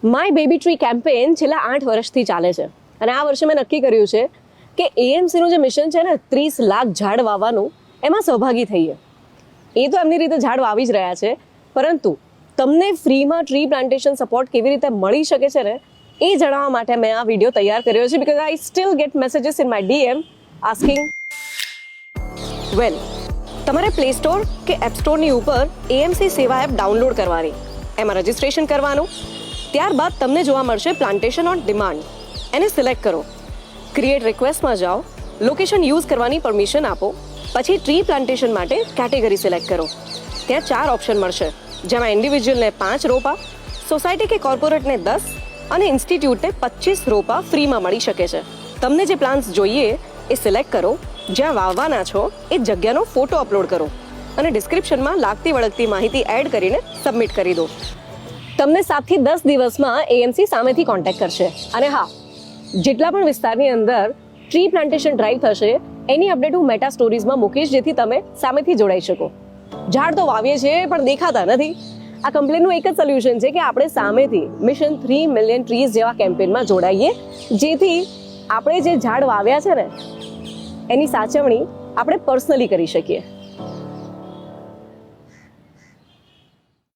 My baby tree campaign છેલ્લા 8 વર્ષથી ચાલે છે અને આ વર્ષે મેં નક્કી કર્યું છે કે એએમસીનું જે મિશન છે ને 30 લાખ ઝાડ વાવવાનું, એમાં સહભાગી થઈએ. એ તો એમની રીતે ઝાડ વાવી જ રહ્યા છે, પરંતુ તમને ફ્રીમાં ટ્રી પ્લાન્ટેશન સપોર્ટ કેવી રીતે મળી શકે છે ને એ જણાવવા માટે મેં આ વિડીયો તૈયાર કર્યો છે. Because I still get messages in my DM asking. Well, તમારે પ્લે સ્ટોર કે એપ સ્ટોરની ઉપર એએમસી સેવા એપ ડાઉનલોડ કરવાની, એમાં રજિસ્ટ્રેશન કરવાનું. ત્યારબાદ તમને જોવા મળશે પ્લાન્ટેશન ઓન ડિમાન્ડ. એને સિલેક્ટ કરો, ક્રિએટ રિક્વેસ્ટમાં જાઓ, લોકેશન યુઝ કરવાની પરમિશન આપો, પછી ટ્રી પ્લાન્ટેશન માટે કેટેગરી સિલેક્ટ કરો. ત્યાં 4 ઓપ્શન મળશે, જેમાં ઇન્ડિવિજ્યુઅલને 5 રોપા, સોસાયટી કે કોર્પોરેટને 10 અને ઇન્સ્ટિટ્યૂટને 25 રોપા ફ્રીમાં મળી શકે છે. તમને જે પ્લાન્સ જોઈએ એ સિલેક્ટ કરો, જ્યાં વાવવાના છો એ જગ્યાનો ફોટો અપલોડ કરો અને ડિસ્ક્રિપ્શનમાં લાગતી વળગતી માહિતી એડ કરીને સબમિટ કરી દો. તમને 7 થી 10 દિવસમાં એએમસી સામેથી કોન્ટેક્ટ કરશે. અને હા, જેટલા પણ વિસ્તારની અંદર ટ્રી પ્લાન્ટેશન ડ્રાઈવ થશે એની અપડેટ હું મેટા સ્ટોરીઝમાં મૂકીશ, જેથી તમે સામેથી જોડાઈ શકો. ઝાડ તો વાવીએ છીએ પણ દેખાતા નથી. આ કમ્પ્લેનનું એક જ સોલ્યુશન છે કે આપણે સામેથી મિશન 3 મિલિયન ટ્રીઝ જેવા કેમ્પેનમાં જોડાઈએ, જેથી આપણે જે ઝાડ વાવ્યા છે ને એની સાચવણી આપણે પર્સનલી કરી શકીએ.